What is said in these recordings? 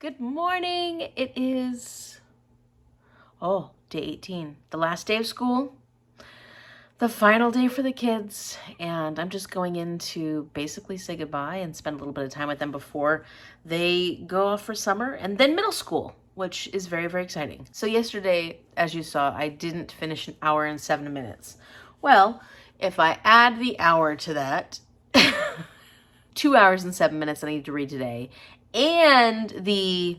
Good morning. It is, day 18, the last day of school, the final day for the kids, and I'm just going in to basically say goodbye and spend a little bit of time with them before they go off for summer and then middle school, which is very, very exciting. So yesterday, as you saw, I didn't finish an hour and 7 minutes. Well, if I add the hour to that, 2 hours and 7 minutes I need to read today, and the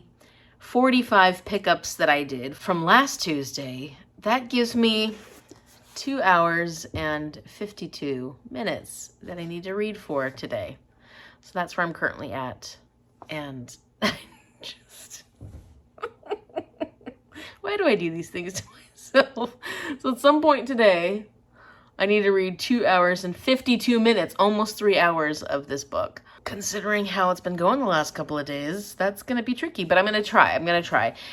45 pickups that I did from last Tuesday, that gives me 2 hours and 52 minutes that I need to read for today. So that's where I'm currently at. And I just, why do I do these things to myself? So at some point today, I need to read 2 hours and 52 minutes, almost 3 hours of this book. Considering how it's been going the last couple of days, that's going to be tricky, but I'm going to try. And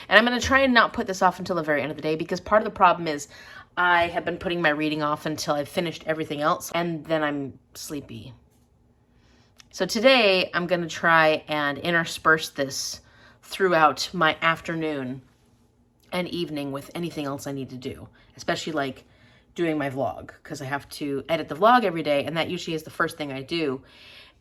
I'm going to try and not put this off until the very end of the day, because part of the problem is I have been putting my reading off until I've finished everything else, and then I'm sleepy. So today I'm going to try and intersperse this throughout my afternoon and evening with anything else I need to do, especially like doing my vlog, because I have to edit the vlog every day, and that usually is the first thing I do.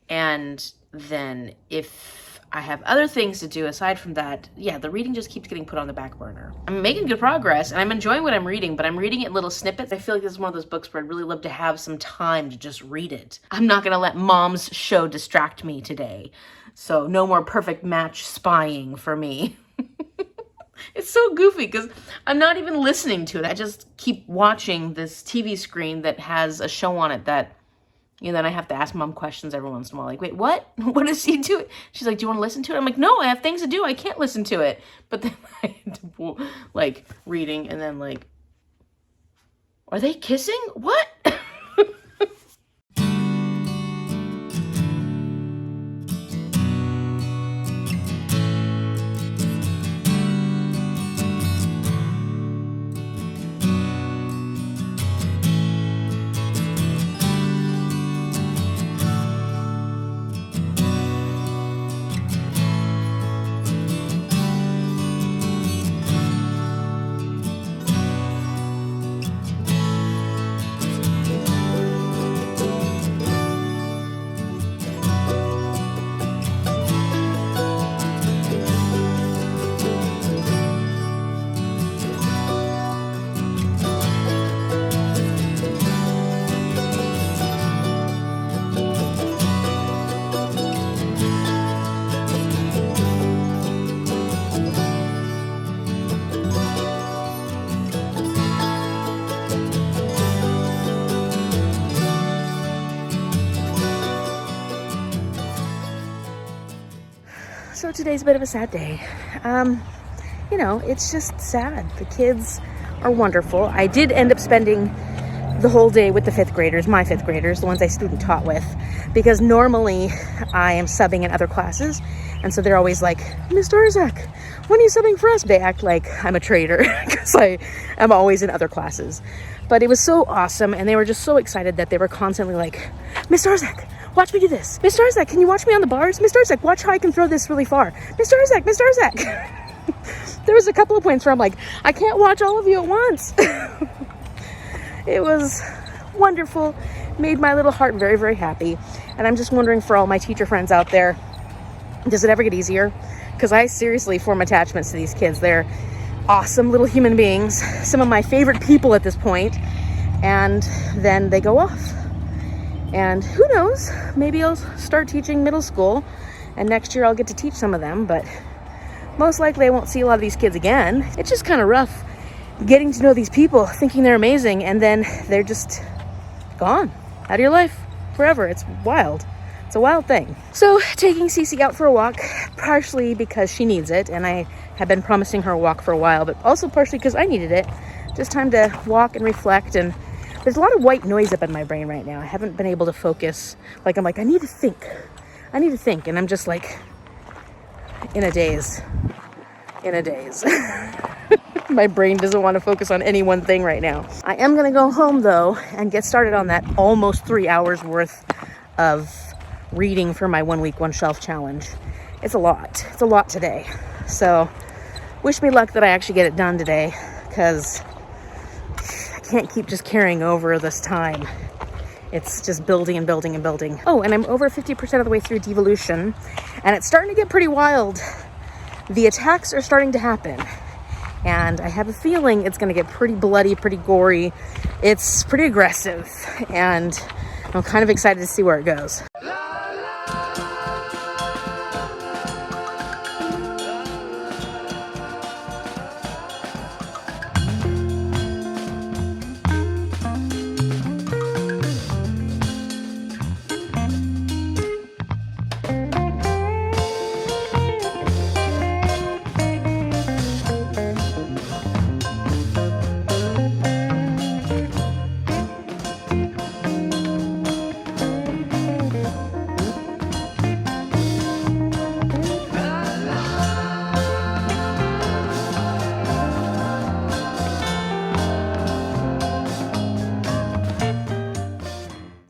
And then if I have other things to do aside from that, yeah, the reading just keeps getting put on the back burner. I'm making good progress and I'm enjoying what I'm reading, but I'm reading it in little snippets. I feel like this is one of those books where I'd really love to have some time to just read it. I'm not gonna let mom's show distract me today. So no more Perfect Match spying for me. It's so goofy because I'm not even listening to it. I just keep watching this TV screen that has a show on it that, then I have to ask mom questions every once in a while. Like, wait, what? What does he do? She's like, do you want to listen to it? I'm like, no, I have things to do. I can't listen to it. But then I had to, reading and then are they kissing? What? So today's a bit of a sad day. It's just sad. The kids are wonderful. I did end up spending the whole day with the fifth graders, my fifth graders, the ones I student taught with, because normally I am subbing in other classes. And so they're always like, Mr. Orzak, when are you subbing for us? They act like I'm a traitor because I am always in other classes. But it was so awesome. And they were just so excited that they were constantly like, Mr. Orzak, watch me do this. Mr. Orzak, can you watch me on the bars? Mr. Orzak, watch how I can throw this really far. Mr. Orzak, Mr. Orzak. There was a couple of points where I'm like, I can't watch all of you at once. It was wonderful. Made my little heart very, very happy. And I'm just wondering, for all my teacher friends out there, does it ever get easier? Because I seriously form attachments to these kids. They're awesome little human beings, some of my favorite people at this point. And then they go off. And who knows, maybe I'll start teaching middle school and next year I'll get to teach some of them, but most likely I won't see a lot of these kids again. It's just kind of rough getting to know these people, thinking they're amazing, and then they're just gone out of your life forever. It's wild. It's a wild thing. So taking Cece out for a walk, partially because she needs it, and I have been promising her a walk for a while, but also partially because I needed it. Just time to walk and reflect, and there's a lot of white noise up in my brain right now. I haven't been able to focus. I'm like, I need to think. And I'm just like in a daze. My brain doesn't want to focus on any one thing right now. I am going to go home though and get started on that almost 3 hours worth of reading for my 1 week, 1 shelf challenge. It's a lot. It's a lot today. So wish me luck that I actually get it done today, because I can't keep just carrying over this time. It's just building and building and building. Oh, and I'm over 50% of the way through devolution, and it's starting to get pretty wild. The attacks are starting to happen, and I have a feeling it's going to get pretty bloody, pretty gory. It's pretty aggressive, and I'm kind of excited to see where it goes.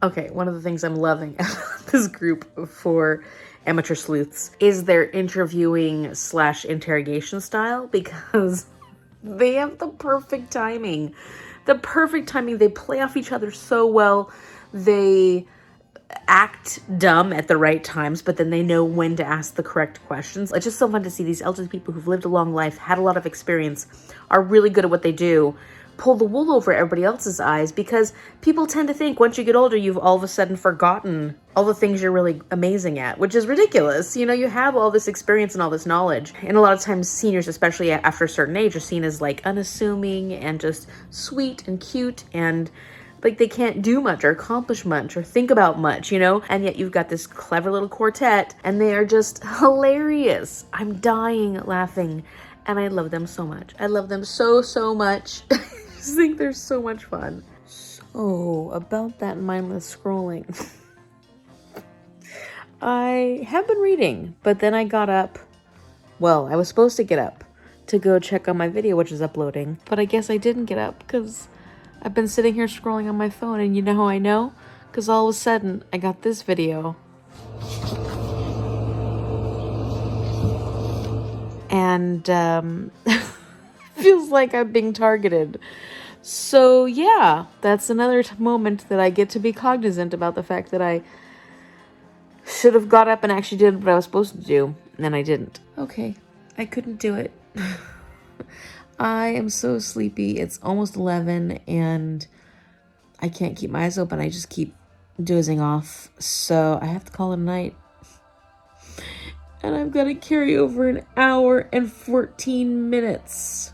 Okay, one of the things I'm loving about this group for amateur sleuths is their interviewing / interrogation style, because they have the perfect timing. The perfect timing. They play off each other so well. They act dumb at the right times, but then they know when to ask the correct questions. It's just so fun to see these elderly people who've lived a long life, had a lot of experience, are really good at what they do, pull the wool over everybody else's eyes, because people tend to think once you get older, you've all of a sudden forgotten all the things you're really amazing at, which is ridiculous. You know, you have all this experience and all this knowledge. And a lot of times seniors, especially after a certain age, are seen as like unassuming and just sweet and cute, and like they can't do much or accomplish much or think about much, you know? And yet you've got this clever little quartet, and they are just hilarious. I'm dying laughing, and I love them so much. I love them so, so much. I just think they're so much fun. So, about that mindless scrolling. I have been reading, but then I got up. Well, I was supposed to get up to go check on my video, which is uploading, but I guess I didn't get up because I've been sitting here scrolling on my phone, and you know how I know? Because all of a sudden, I got this video. And, feels like I'm being targeted. So yeah, that's another moment that I get to be cognizant about the fact that I should have got up and actually did what I was supposed to do, and then I didn't. Okay, I couldn't do it. I am so sleepy. It's almost 11 and I can't keep my eyes open. I just keep dozing off. So I have to call it a night. And I've got to carry over an hour and 14 minutes.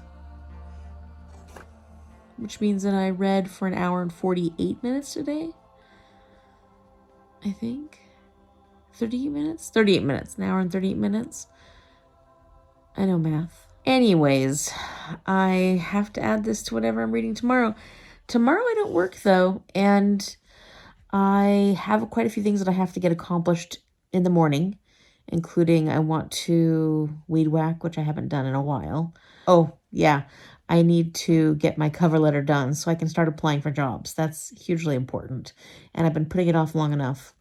Which means that I read for an hour and 48 minutes today. I think. 38 minutes? 38 minutes. An hour and 38 minutes. I know math. Anyways, I have to add this to whatever I'm reading tomorrow. Tomorrow I don't work though, and I have quite a few things that I have to get accomplished in the morning, including I want to weed whack, which I haven't done in a while. Oh, yeah. I need to get my cover letter done so I can start applying for jobs. That's hugely important, and I've been putting it off long enough.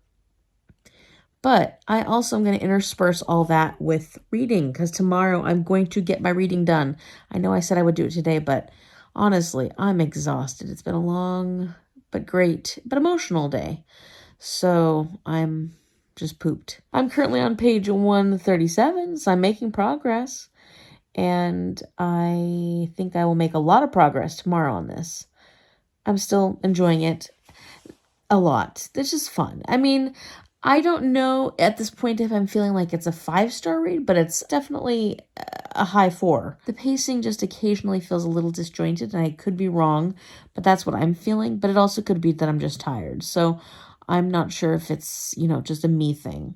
But I also am going to intersperse all that with reading, because tomorrow I'm going to get my reading done. I know I said I would do it today, but honestly, I'm exhausted. It's been a long but great but emotional day. So I'm just pooped. I'm currently on page 137, so I'm making progress. And I think I will make a lot of progress tomorrow on this. I'm still enjoying it a lot. It's just fun. I mean, I don't know at this point if I'm feeling like it's a 5-star read, but it's definitely a high 4. The pacing just occasionally feels a little disjointed, and I could be wrong, but that's what I'm feeling. But it also could be that I'm just tired. So I'm not sure if it's, just a me thing.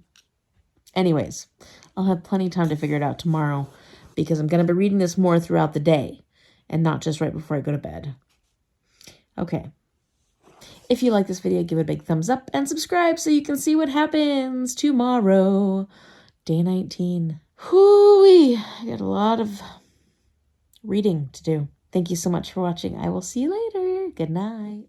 Anyways, I'll have plenty of time to figure it out tomorrow, because I'm going to be reading this more throughout the day and not just right before I go to bed. Okay. If you like this video, give it a big thumbs up and subscribe so you can see what happens tomorrow. Day 19. Whoo-wee. I got a lot of reading to do. Thank you so much for watching. I will see you later. Good night.